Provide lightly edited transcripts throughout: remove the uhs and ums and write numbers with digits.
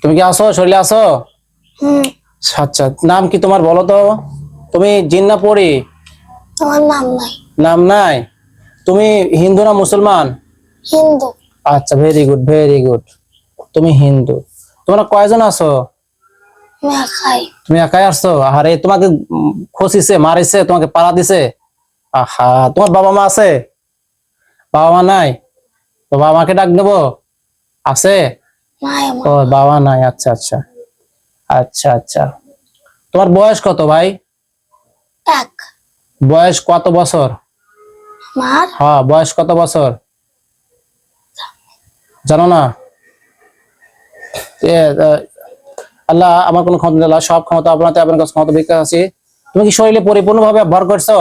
তুমি কি আছো, শরীরে আছো? হুম। আচ্ছা, নাম কি তোমার বলো তো? তুমি জিন না পড়ি? আমার নাম নাই। নাম নাই? তুমি হিন্দু না মুসলমান? হিন্দু। আচ্ছা, ভেরি গুড ভেরি গুড। তুমি হিন্দু। তোমরা কয়জন আছো? আমি একাই। তুমি একাই আসছো? আরে তোমাকে খসিছে, মারিছে, তোমাকে পাড়া দিছে? আহা, তোমার বাবা মা আছে? বাবা মা নাই? তো বাবা মাকে ডাক দেবো? আছে? নাই আমার। ও বাবা নাই, আচ্ছা আচ্ছা আচ্ছা আচ্ছা। তোমার বয়স কত ভাই? এক। বয়স কত বছর? আমার হ্যাঁ, বয়স কত বছর জানো না? এ, আল্লাহ আমার কোনো ক্ষমতা নেই, সব ক্ষমতা আপনাতে, আপনার কাছে ক্ষমতা বিকাশ আছে। তুমি কি শরীরে পরিপূর্ণভাবে ভর করছো?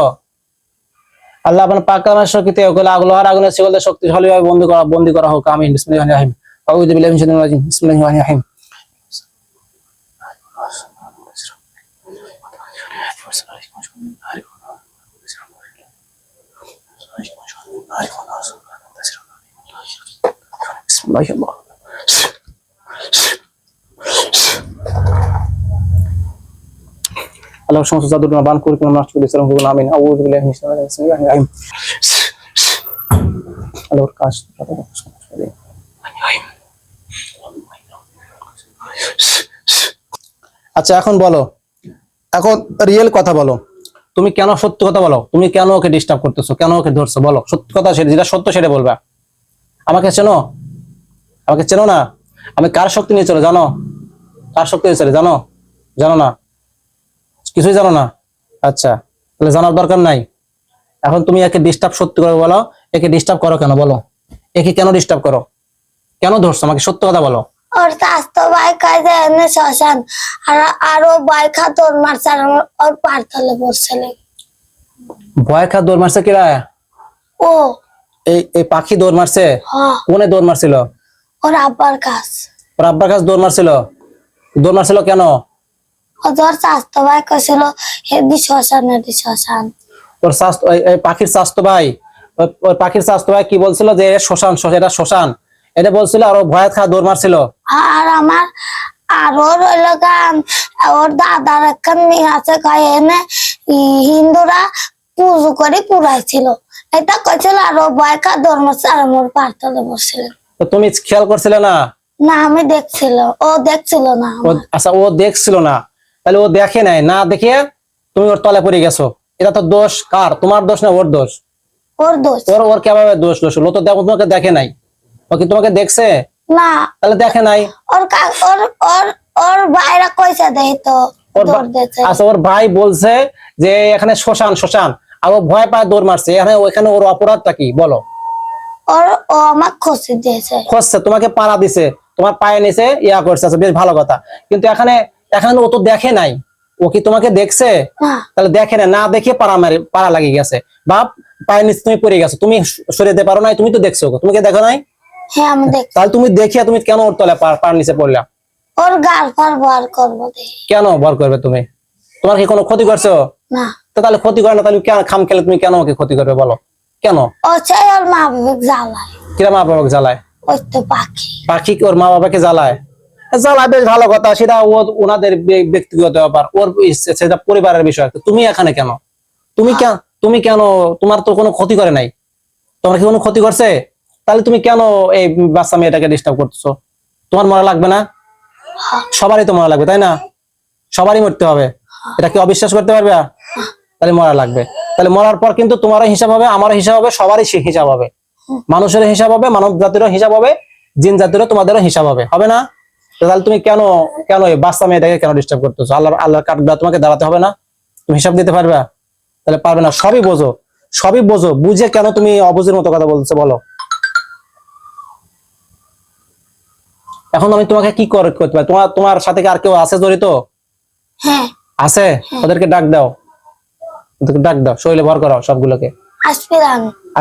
আল্লাহ আপনার পাক কালামের শক্তিতে ওগুলো লোহার আগুনের শিকলদের শক্তিশালীভাবে বন্দী করা হোক, আমিন। বিসমিল্লাহির রহমানির রহিম। আউযু বিল্লাহি মিনাশ শাইতানির রাজিম। বিসমিল্লাহির রহমানির রহিম। বিসমিল্লাহির আল্লাহ সমস্ত জাদুর বান করে কোন নষ্ট করে দিয়েছিলাম, আমিন। আউযু বিল্লাহি মিনাশ শাইতানির রাজিম। বিসমিল্লাহির রহমানির রহিম। আল্লাহর কাজ আচ্ছা, এখন বলো, এখন রিয়েল কথা বলো। তুমি কেন, সত্যি কথা বলো, তুমি কেন ওকে ডিস্টার্ব করতেছো, কেন ওকে ধরছো? বলো সত্যি কথা, যেটা সত্য সেটা বলবা। আমাকে চেনো? আমাকে চেনো না? আমি কার শক্তি নিয়ে চলে জানো? কার শক্তি নিয়ে চলে জানো? জানো না? কিছুই জানো না? আচ্ছা, তাহলে জানার দরকার নাই। এখন তুমি একে ডিস্টার্ব সত্যি করে বলো, একে ডিস্টার্ব করো কেন বলো? একে কেন ডিস্টার্ব করো, কেন ধরছো? আমাকে সত্য কথা বলো। ওর স্বাস্থ্য ভাই কাজে এনে শ্মশান আর আরো ভাই খাতর মারছে আর ওর পারতলে পড়ছিল। ভয় খা দৌড় মারছে কিরা? ও এই পাখি দৌড় মারছে? হ্যাঁ, কোনে দৌড় মারছিল? ওর আব্বার কাজ। ওর আব্বার কাছে দৌড় মারছিল? দৌড় মারছিল কেন? ওর স্বাস্থ্য ভাই কছিল হেদি শ্মশান হেদি শ্মশান। ওর স্বাস্থ্য, এই পাখির স্বাস্থ্য ভাই, ওই পাখির স্বাস্থ্য ভাই কি বলছিল যে শ্মশান, এটা শ্মশান এটা বলছিল, আর ও ভয় খা দৌড় মারছিল? আর আমার আর ওর হইল গান ওর দাদার একখান মেয়ে আছে কয় এনে হিন্দুরা পুজো করে পুরাইছিল, এটা কইছিল আর ও বয়কা ধর্ম আর মোর পারতলে বসছিল। তো তুমি খেয়াল করছিলে না? না আমি দেখছিল, ও দেখছিল না আচ্ছা, ও দেখছিল না, তাহলে ও দেখে নাই, না দেখে তুমি ওর তলে পড়ে গেছো। এটা তো দোষ কার? তোমার দোষ না ওর দোষ? ওর দোষ। ওর ওর কিভাবে দোষ? ও তো তোমাকে দেখে নাই। ও কি তোমাকে দেখছে? না, তাহলে দেখে নাই। ওর ওর ওর ওর ভাইরা কইছে দেই তো দৌড় দিতে। আচ্ছা, ওর ভাই বলছে যে এখানে শ্মশান শ্মশান, আর ও ভয় পায় দৌড় মারছে, এখানে ওইখানে ওর অপরাধটা কি বলো? ওর ও আমাকে খসি দিয়েছে। খসছে, তোমাকে পাড়া দিছে, তোমার পায়ে নিচে ইয়া করছে, আচ্ছা বেশ ভালো কথা। কিন্তু এখানে এখানে ও তো দেখে নাই। ও কি তোমাকে দেখছে? না, তাহলে দেখে না, না দেখে পাড়া লাগিয়ে গেছে, বা পায়ের নিচে তুমি পড়ে গেছো, তুমি সরে যেতে পারো নাই, তুমি তো দেখছো, তুমি কি দেখো নাই? হ্যাঁ আমি দেখছি। তাহলে তুমি দেখিয়া তুমি কেন ওর তলে পাড় নিচে পড়লা? ওর গাল ফার বার করবো দে। কেন ভর করবে তুমি? তোমার কি কোনো ক্ষতি করছো? না, তো তাহলে ক্ষতি করে না, তাহলে কেন খাম খেলে তুমি কেন ওকে ক্ষতি করবে বলো? কেন? ও চাই ওর মা বাবাকে জ্বালায়। কিরা মা বাবাকে জ্বালায়? ওই তো পাখি। পাখি কি ওর মা বাবাকে জ্বালায়? জ্বালায়, বেশ ভালো কথা, সেটা ওনাদের ব্যক্তিগত ব্যাপার, ওর সেটা পরিবারের বিষয়। তুমি এখানে কেন? তুমি কেন? তোমার তো কোনো ক্ষতি করে নাই, তোমার কি কোনো ক্ষতি করছে? তাহলে তুমি কেন এই বাচ্চা মেয়েটাকে ডিস্টার্ব করতেছো? তোমার মরা লাগবে না? সবারই তো মরা লাগবে, তাই না? সবারই মরতে হবে, এটা কি অবিশ্বাস করতে পারবে? তাহলে মরা লাগবে। তাহলে মরার পর কিন্তু তোমারও হিসাব হবে, আমারও হিসাব হবে, সবারই হিসাব হবে। মানুষের হিসাব হবে, মানব জাতিরও হিসাব হবে, জিন জাতিরও, তোমাদেরও হিসাব হবে, হবে না? তাহলে তুমি কেন কেন এই বাচ্চা মেয়েটাকে কেন ডিস্টার্ব করতেছো? আল্লাহর কাঠগড়া তোমাকে দাঁড়াতে হবে না? তুমি হিসাব দিতে পারবে? তাহলে পারবে না। সবই বোঝো, সবই বোঝো, বুঝে কেন তুমি অবুঝের মতো কথা বলছো বলো? এখন আমি তোমাকে কি করতে পারি? তোমার সাথে কি আর কেউ আছে জড়িত? হ্যাঁ আছে? ওদেরকে ডাক দাও, ওদেরকে ডাক দাও, শরীরে ভর করাও সবগুলোকে। আসবে না।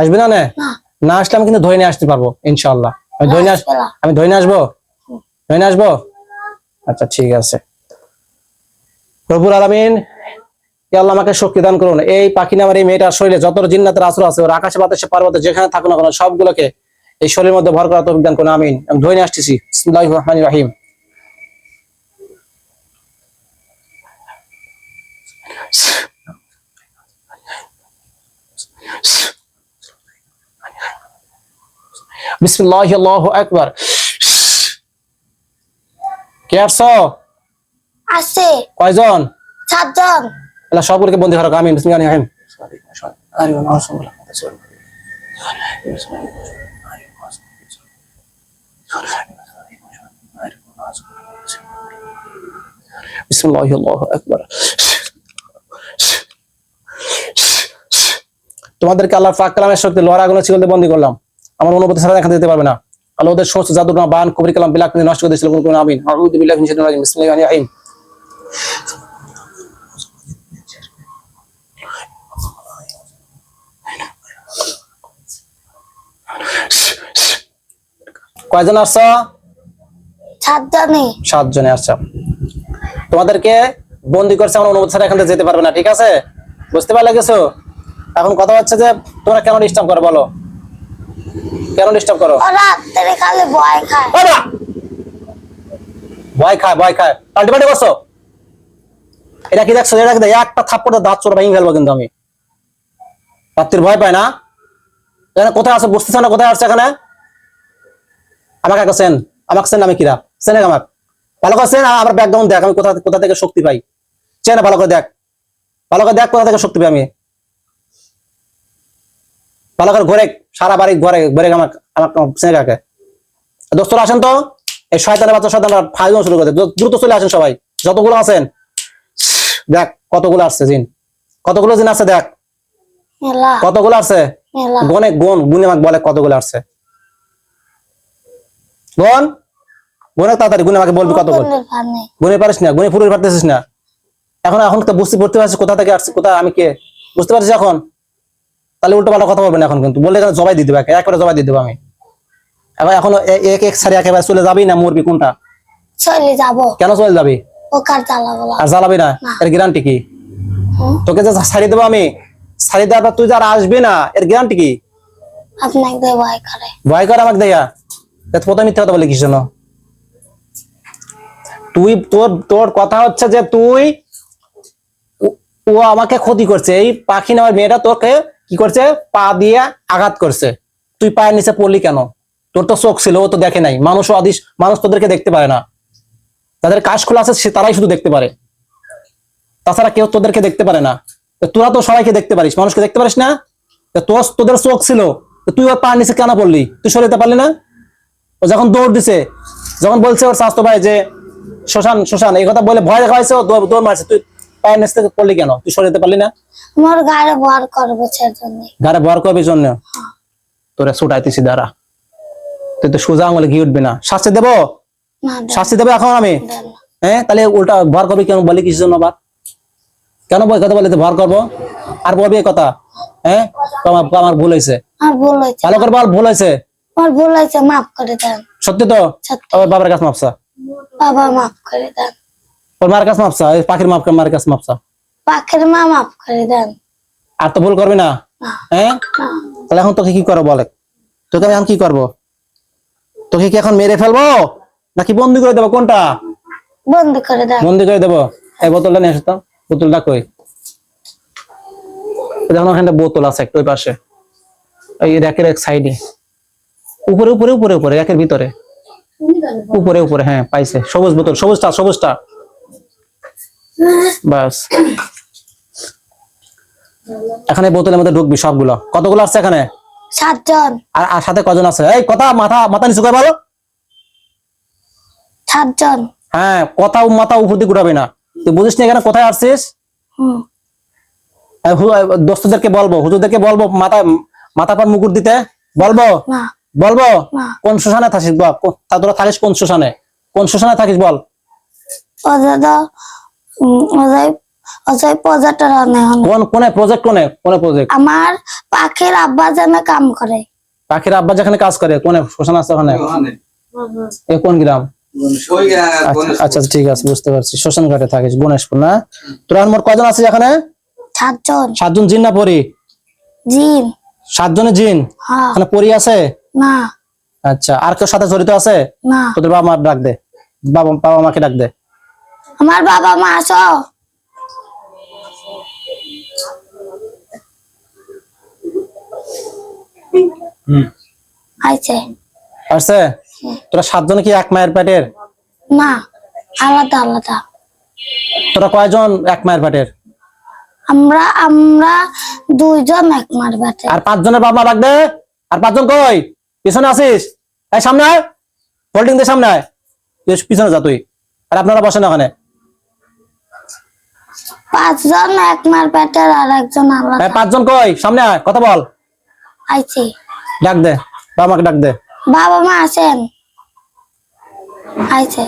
আসবে না? না, না আসলে আমি কিন্তু ধরে নিয়ে আসতে পারবো ইনশাআল্লাহ। আমি ধরে নিয়ে আসবে না। আমি ধরে নিয়ে আসবো, ধরে নিয়ে আসবো। আচ্ছা ঠিক আছে। রব্বুল আলামিন, হে আল্লাহ আমাকে শক্তি দান করুন। এই পাখি নামের এই মেয়েটার শরীরে যত জিন্নাতের আশ্রয় আছে, ওর আকাশে বাতাসে পার্বতে যেখানে থাকুক না কেন, সবগুলোকে এই শরীরের মধ্যে ভর করা তৌফিক দান করুন, আমিন। আমি ধরে নিয়ে আসতেছি। বিসমিল্লাহির রহমানির রহিম। বিসমিল্লাহ আল্লাহু আকবার। কে আসছো? আছে কয়জন? 7 জন। এলা সবগুলোকে বন্দি করো। আমিন বিসমিল্লাহির রহমানির রহিম। বিসমিল্লাহ আল্লাহু আকবার। তোমাদেরকে আল্লাহ পাক কালামের শক্তি লোহার আগুনে ছিলতে বন্দী করলাম। আমার অনুমতি ছাড়া এখান থেকে যেতে পারবে না। আল্লাহ ওদের সমস্ত জাদুর বান কবির কালাম বিলাক নষ্ট করে দিয়েছিল। কোন আমিন। আউযু বিল্লাহি মিনাশ শাইতানির রাজিম। বিসমিল্লাহির রহমানির রহিম। কয়জন আসছো? 7 জনই। 7 জনে আসছো। তোমাদেরকে বন্দী করছে, আমার অনুমতি ছাড়া এখান থেকে যেতে পারবে না, ঠিক আছে? বুঝতে পারলে কিছু? এখন কথা হচ্ছে যে তোমরা কেন ডিস্টার্ব করো বলো, কেন ডিস্টার্ব করো? ও রাত্রে খালি ভয় খায়। ভয় খায়, ভয় খায়, পাল্টি করছো। এটা কি দেখছো? এটা একটা থাপ্পড়ে দাঁত চোরা ভেঙে ফেলবো কিন্তু আমি। রাত্রির ভয় পায় না? এখানে কোথায় আছো বুঝতেছ না? কোথায় আসছে এখানে? আমাকে একটা সেন, আমাকে সেন, আমি কিরা সেনে আমাকে ভালো করে সেন। আমার ব্যাকগ্রাউন্ড দেখ, আমি কোথা কোথা থেকে শক্তি পাই। চেনা ভালো করে দেখ, ভালো করে দেখ কোথা থেকে শক্তি পাই আমি। ভালো করে ঘরে সারা বাড়ি ঘরে ঘরে আমাকে আমাকে সেনে কাকে। দোস্তরা আসেন তো, এই শয়তানের বাচ্চা শয়তানরা ফাইল শুরু করে। দ্রুত চলে আসেন সবাই, যতগুলো আছেন। দেখ কতগুলো আসছে জিন, কতগুলো জিন আছে দেখ, মেলা কতগুলো আছে। মেলা। গনে গুনে আমাকে বলে কতগুলো আসছে। গন গুনে তাড়াতাড়ি গুনে আমাকে বলবি কতগুলো। গুনে পারিস না, গুনে পুরো পারতেছিস না। এখন এখন তো বুঝতে পারছিস কোথা থেকে আসছে, কোথা আমি কে বুঝতে পারছিস এখন? তাহলে উল্টো পাল্টা কথা বলবে না এখন কিন্তু। বললে এখানে জবাই দিয়ে দেবো, একবারে জবাই দিয়ে দেবো আমি। এখন এখন এক এক সারি একেবারে চলে যাবি না মরবি কোনটা? চলে যাব। কেন চলে যাবি? ও কার জ্বালাবো না। আর জ্বালাবি না? এর গ্যারান্টি কি? তোকে যে ছাড়ি দেবো আমি, ছাড়ি দেওয়ার পর তুই যার আসবি না, এর গ্যারান্টি কি? আপনাকে ভয় করে। ভয় কর আমাকে দেয়া? প্রথমে মিথ্যা কথা বলে কি জন্য? তুই তোর তোর কথা হচ্ছে যে তুই ও আমাকে ক্ষতি করছে। এই পাখি নেওয়ার মেয়েটা তোকে কি করছে? পা দিয়ে আঘাত করছে। তুই পায়ের নিচে পড়লি কেন? তোর তো চোখ ছিল, ও তো দেখে নাই। মানুষও আদিস, মানুষ তোদেরকে দেখতে পারে না। যাদের কাশ খোলা আছে তারাই শুধু দেখতে পারে, তাছাড়া কেউ তোদেরকে দেখতে পারে না। তোরা তো সবাইকে দেখতে পারিস, মানুষকে দেখতে পারিস না। তোদের চোখ ছিল, তুই ওর পায়ের নিচে কেন পড়লি? তুই সরে যেতে পারলি না? ও যখন দৌড় দিছে, যখন বলছে ওর স্বাস্থ্য ভাই যে শ্মশান শ্মশান এই কথা বলে ভয় দেখাইছে, ও দৌড় মারছে, তুই পায়ের নিচ থেকে পড়লি কেন? তুই সরে যেতে পারলি না? মোর গায়ে ভর করবে সেজন্য। গাড়ি ভর করবি জন্য তোরা ছুটাইতেছি দাঁড়া। তুই তো সোজা আঙুলে ঘি উঠবি না। শাস্তি দেবো, না দেন, শাস্তি দেবো এখন আমি। দেন না। হ্যাঁ, তাহলে উল্টা ভর করবি কেন? বলি কিসের জন্য আবার? কেন বই কথা বলে ভর করবো? আর বলবি এই কথা? হ্যাঁ, আমার ভুল হয়েছে। আর ভুল হয়েছে, ভালো করে বল, ভুল হয়েছে। আমার ভুল হয়েছে, মাফ করে দেন। সত্যি তো? সত্যি। ওর বাবার কাছে মাপসা, বাবা মাফ করে দেন। ওর মার কাছে মাপসা, ওই পাখির মার কাছে মাপসা। পাখির মা মাফ করে দেন। আর তো ভুল করবি না? না, হ্যাঁ, না। তাহলে এখন তোকে কি করবো বলে? তোকে আমি এখন কি করবো? তোকে কি এখন মেরে ফেলবো নাকি বন্দি করে দেবো? কোনটা? বন্ধ করে দেন। বন্দি করে দেবো। এই বোতলটা নিয়ে আসতো, বোতলটা কই? দেখুন ওখানে বোতল আছে একটা ওই পাশে, ওই র্যাকের এক সাইডে, উপরে উপরে উপরে উপরে র্যাকের ভিতরে, উপরে উপরে। হ্যাঁ পাইছে, সবুজ বোতল, সবুজটা সবুজটা। বাস, এখানে বোতলের মধ্যে ঢুকবি সবগুলো। কতগুলো আছে এখানে? 7 জন। আর সাথে কজন আছে? এই কথা মাথা মাথা নিচু করে বলো। 7 জন। হ্যাঁ, কথা মাথা উপর দিয়ে ঘুরাবি না। তুই বুঝিস না এখানে কোথায় আসছিস? হুম। দোস্তদেরকে বলবো, হুজুরদেরকে বলবো মাথা মাথা পর মুকুট দিতে বলবো? না, বলবো? না। কোন শ্মশানে থাকিস বল? তোরা থাকিস কোন শ্মশানে? কোন শ্মশানে থাকিস বল? দাদা অজয় অজয় প্রজেক্টর কোনে প্রজেক্ট? কোনে প্রজেক্ট? আমার পাখির আব্বা যেন কাম করে। পাখির আব্বা যেখানে কাজ করে কোনে শ্মশান আছে ওখানে? এ কোন গ্রাম? আচ্ছা আচ্ছা, ঠিক আছে, বুঝতে পারছি। শ্মশান ঘাটে থাকিস, গণেশপুর না? তোরা মোট কজন আছিস এখানে? 7 জন। 7 জন জিন না পরি? জিন। 7 জনের জিন? হ্যাঁ। এখানে পরি আছে? না, আচ্ছা, আর কেউ সাথে জড়িত আছে? না। তোদের বাবা মা ডাক দে, বাবা বাবা মাকে ডাক দে। আমার বাবা মা আসো। আইছে। আসছে? তোরা 7 জন কি এক মায়ের পেটের? না, আলাদা আলাদা। তোরা কয়জন এক মায়ের পেটের? আমরা আমরা 2 জন এক মার বেটে। আর 5 জনের বাপ মা ডাকবে? আর 5 জন কই? পিছনে আসিস? এই সামনে আয়, হোল্ডিং দে সামনে আয়, তুই পিছনে যা তুই। আর আপনারা বসেন ওখানে। 5 জন এক মার বেটের আর একজন আলাদা। 5 জন কই? সামনে আয়, কথা বল। আইছি। ডাক দে, বাবা মাকে ডাক দে। বাবা মা আছেন? আইছে।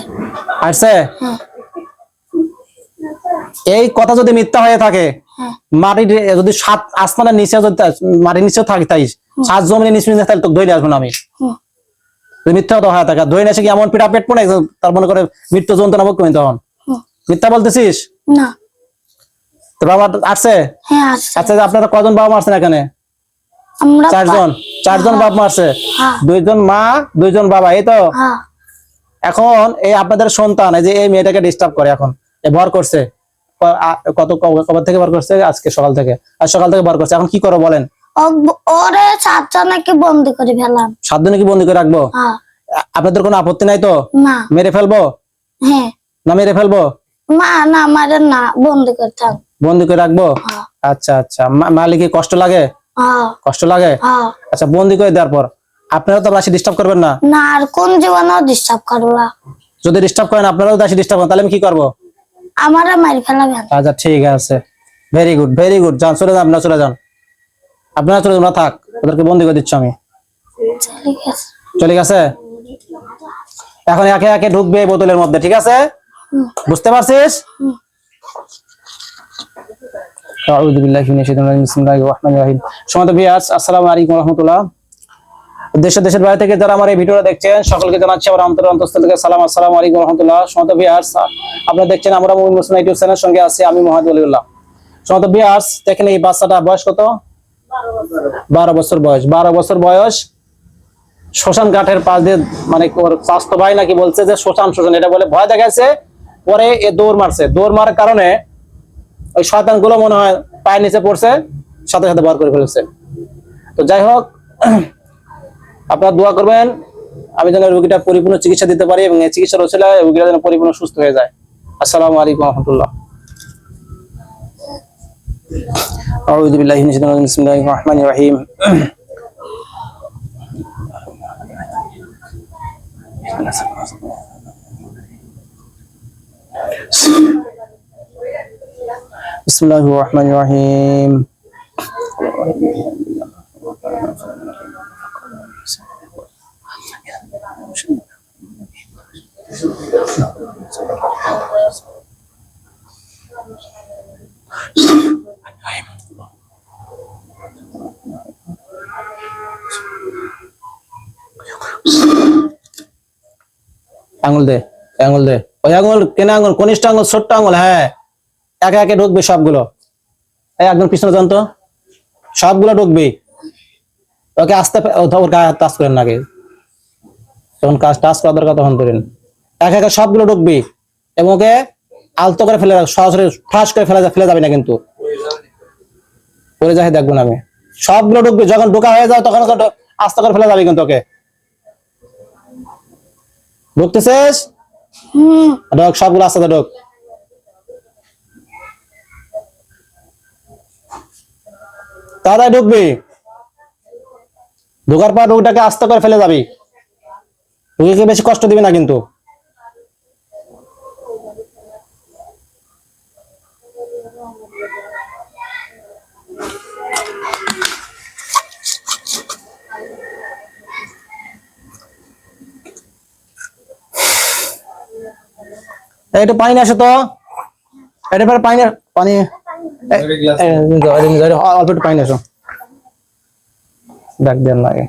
আসছে? হ্যাঁ এই কথা যদি মিথ্যা হয়ে থাকে, হ্যাঁ মাটির যদি 7 আসমানের নিচে যদি মাটির নিচেও থাকি তাই 7 জমিনের নিচে নিচে তাহলে তোকে ধরে আসবো না আমি। হুম। যদি মিথ্যা কথা হয়ে থাকে, ধরে এসে কি এমন পিঠা পেট পড়ে তার মনে করে মৃত্যু যন্ত্রণা ভোগ করি তখন। হুম। মিথ্যা বলতেছিস? না। তোর বাবা আসছে? হ্যাঁ আছে। আচ্ছা, আপনারা কজন বাবা মারছেন এখানে? আমরা 4 জন। 4 জন বাবা মারছে, হ্যাঁ 2 জন মা 2 জন বাবা, এই তো। হ্যাঁ। এখন এই আপনাদের সন্তান এই যে এই মেয়েটাকে ডিস্টার্ব করে, এখন এ ভর করছে কবে থেকে ভর করছে? আজকে সকাল থেকে, আর সকাল থেকে ভর করছে। এখন কি করো বলেন? ওরে 7 জনকে বন্দি করে ফেলাম। 7 দিনে কি বন্দি করে রাখবো? হ্যাঁ। আপনাদের কোনো আপত্তি নাই তো? না। মেরে ফেলবো? হ্যাঁ। না মেরে ফেলবো? না মারে না, বন্দি করতাম। বন্দি করে রাখবো? হ্যাঁ আচ্ছা আচ্ছা, মালিকের কষ্ট লাগে? হ্যাঁ কষ্ট লাগে? হ্যাঁ। আচ্ছা, বন্দি করে দেওয়ার পর আপনারা তো বেশি ডিস্টার্ব করবেন না? না, আর কোন জীবনেও ডিস্টার্ব করবা। যদি ডিস্টার্ব করেন, আপনারাও বেশি ডিস্টার্ব করেন, তাহলে আমি কি করবো? আমারে মারি ফেলাবেন। আচ্ছা ঠিক আছে, ভেরি গুড ভেরি গুড। যান, চলে যান, আপনারা চলে যান, আপনারা চলে যান, থাক, ওদেরকে বন্দি করে দিচ্ছি আমি। ঠিক আছে। চলে গেছে? এখন একে একে ঢুকবে এই বোতলের মধ্যে, ঠিক আছে? হুম। বুঝতে পারছিস? হুম। আউযু বিল্লাহি মিনাশ শাইতানির রাজিম। বিসমিল্লাহির রহমানির রহিম। সম্মানিত ভিউয়ার্স, আসসালামু আলাইকুম ওয়া রাহমাতুল্লাহ। দেশের বাইরে থেকে যারা আমার এই ভিডিওটা দেখছেন, সকলকে জানাচ্ছি আমার অন্তঃস্থল থেকে সালাম। আসসালামু আলাইকুম ওয়া রাহমাতুল্লাহ। সম্মানিত ভিউয়ার্স, আপনারা দেখছেন আমরা মুমিন মুসলিম ইউটিউব চ্যানেলের সঙ্গে আছি আমি মুহাম্মদ ওলিউল্লাহ। সম্মানিত ভিউয়ার্স, দেখেন এই বাচ্চাটা বয়স কত? 12 বছর বয়স। 12 বছর বয়স। শ্মশান ঘাটের পাশ দিয়ে, মানে ওর স্বাস্থ্য ভাই নাকি বলছে যে শ্মশান এটা বলে ভয় দেখাইছে। পরে এ দৌড় মারছে, দৌড় মারার কারণে ওই শয়তান গুলো মনে হয় পায়ের নিচে পড়ছে, সাথে সাথে বার করে ফেলেছে। তো যাই হোক, আপনারা দোয়া করবেন আমি যেন রোগীটা পরিপূর্ণ চিকিৎসা দিতে পারি এবং এই চিকিৎসার ওসিলায় রোগীটা যেন পরিপূর্ণ সুস্থ হয়ে যায়। আসসালামু আলাইকুম ওয়া রাহমাতুল্লাহ। আউযু বিল্লাহি মিনাশ শাইতানির রাজিম। বিসমিল্লাহির রহমানির রহিম। বিসমিল্লাহির রহমানির রহিম। আঙুল দে, আঙুল দে, ওই আঙুল, কেন আঙুল? কনিষ্ঠ আঙুল, ছোট্ট আঙুল, হ্যাঁ। একে একে ঢুকবে সবগুলো। এই একদম পিছনে যান তো, সবগুলো ঢুকবে। ওকে আস্তে, ওর গায়ে হাত টাচ করেন আগে, যখন কাজ টাচ করা দরকার তখন করেন। একে একে সবগুলো ঢুকবে এবং ওকে আলতো করে ফেলে রাখ, সরাসরি ফ্লাশ করে ফেলে যাবে না কিন্তু, পরে যাই দেখবো না আমি। সবগুলো ঢুকবে, যখন ঢোকা হয়ে যাও তখন আস্তে করে ফেলে যাবে কিন্তু ওকে। ঢুকতেছিস? হুম। ঢোক, সবগুলো আস্তে ঢোক। তাড়াতাড়ি ঢুকবি, ঢোকার পর রোগটাকে আস্তে করে ফেলে যাবি, রোগীকে বেশি কষ্ট দিবি না কিন্তু। একটু পানি আসে তো, এটা পরে পানি, পানি অল্প একটু পানি আসো, ডাক দেন লাগে।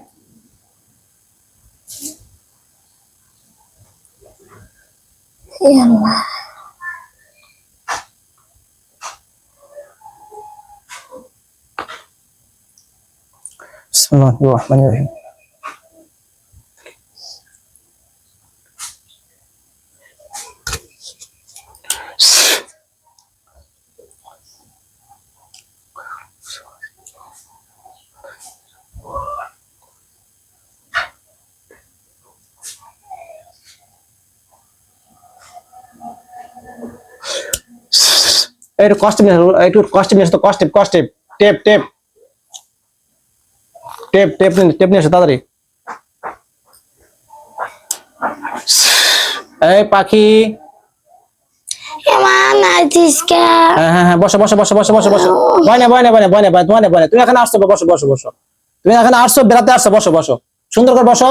এই আল্লাহ। বিসমিল্লাহির রহমানির রহিম। একটু কষ্ট নিয়ে এসো তো, tape tape tape tape tape নিয়ে এসো তাড়াতাড়ি। এই পাখি, এমা নাচিস কে? হ্যাঁ বসো বসো বসো বসো বসো বসো। বয়না বয়না বয়না বয়না বয়না বয়না, তুমি এখানে আসছো, বসো বসো বসো। তুমি এখানে আসছো, বেড়াতে আসছো, বসো বসো, সুন্দর করে বসো।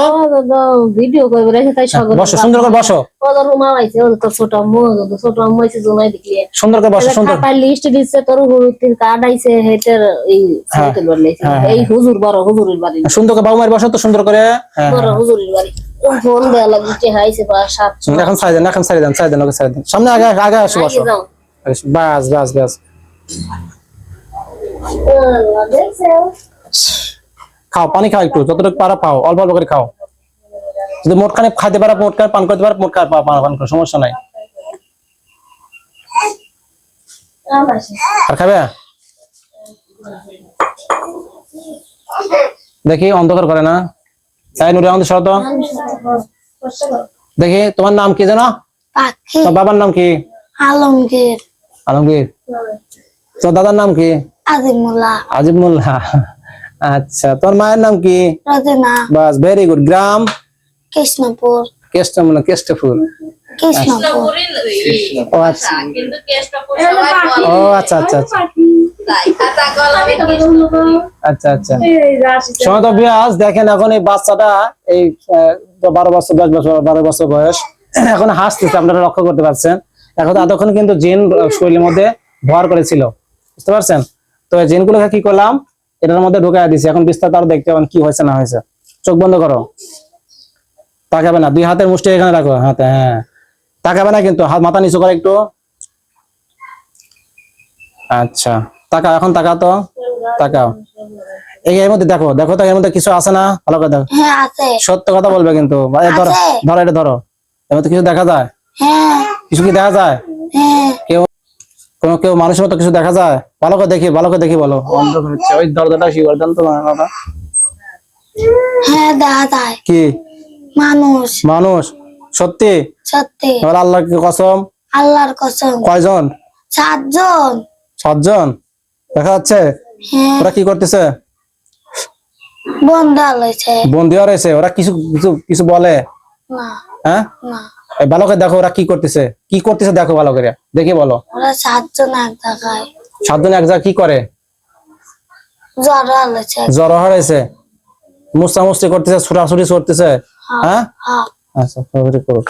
ভিডিও করে রেখে তাই স্বাগত। বসো সুন্দর করে বসো, ওদের রুমা আইছে, ওদের তো ছোট আম্মু, ওদের ছোট আম্মু আইছে জমাই দেখলি। সুন্দর করে বসো, সুন্দর। খাতার লিস্ট দিচ্ছে, তোর হুরুতির কার্ড আইছে, হেটার এই সাইকেল বানাইছে। এই হুজুর বড় হুজুরের বাড়ি, সুন্দর করে বাবু মায়ের বসো তো, সুন্দর করে। হ্যাঁ বড় হুজুরের বাড়ি। ফোন দেয়া লাগছে, হাইছে বা 700। এখন সাইড দেন, এখন সাইড দেন, সাইড দেন, ওকে সাইড দেন, সামনে আগে আগে আসো, বসো। যাও। বাস বাস বাস। দেখছে খাও, পানি খাও, একটু যতটুকু পারো খাও, অল্প অল্প করে খাও। যদি মোটখানে খাইতে পারো, মোটখানে পান করতে পারো, মোটখানে পান করো, সমস্যা নাই। আর খাবে? দেখি অন্ধকার করে না। তাই নুরে আমাদের সরত। দেখি তোমার নাম কি জানো? পাখি। তোমার বাবার নাম কি? আলমগীর। আলমগীর। তোমার দাদার নাম কি? আজিমুল্লাহ। আজিব মোল্লা। আচ্ছা, তোমার মায়ের নাম কি? রদিনা। বাস, ভেরি গুড। গ্রাম? কৃষ্ণপুর। কেষ্টপুর। কৃষ্ণপুর। ও আচ্ছা, ও আচ্ছা আচ্ছা আচ্ছা আচ্ছা আচ্ছা। সময় বিয়াস দেখেন, এখন এই বাচ্চাটা এই 12 বছর 10 বছর 12 বছর বয়স, এখন হাসতেছে, আপনারা লক্ষ্য করতে পারছেন। এখন এতক্ষণ কিন্তু জিন শরীরের মধ্যে ভর করেছিল, বুঝতে পারছেন? তো এই জিনগুলোকে কি করলাম, এটার মধ্যে ঢুকাই দিছি। এখন বিস্তারিত আরো দেখতে পাবেন কি হয়েছে না হয়েছে। চোখ বন্ধ করো, তাকাবে না, 2 হাতের মুষ্টি এখানে রাখো হাতে। হ্যাঁ, তাকাবে না কিন্তু, হাত মাথা নিচু করে একটু। আচ্ছা, তাকাও, এখন তাকাও তো, তাকাও। এর মধ্যে দেখো, দেখো তো এর মধ্যে কিছু আছে না, ভালো করে দেখো। হ্যাঁ আছে। সত্য কথা বলবে কিন্তু। ধরো আছে। ধরো, এটা ধরো। এর মধ্যে কিছু দেখা যায়? হ্যাঁ। কিছু কি দেখা যায়? হ্যাঁ। কেউ মানুষের মতো কিছু দেখা যায়? ভালো করে দেখি, ভালো করে দেখি, বলো। অন্ধকার হচ্ছে, ওই দরজাটা শিওর দেন তো বাবা। হ্যাঁ দেখা যায়। কি মানুষ। মানুষ? সত্যি? সত্যি। এবার আল্লাহর কসম। আল্লাহর কসম। কয়জন? 7 জন। 7 জন দেখা যাচ্ছে। হ্যাঁ। ওরা কি করতেছে? বন্ধা লইছে। বন্দী হয়ে রয়েছে। ওরা কিছু কিছু কিছু বলে? না। হ্যাঁ, না। এই ভালো করে দেখো ওরা কি করতেছে, কি করতেছে দেখো ভালো করে, দেখে বলো। ওরা 7 জন এক জায়গায়। 7 জন এক জায়গায় কি করে? জ্বর লইছে। জ্বর হয়েছে, মুস্তামুস্তি করতেছে, ছুটাছুটি করতেছে। হ্যাঁ, হ্যাঁ। আচ্ছা, করো।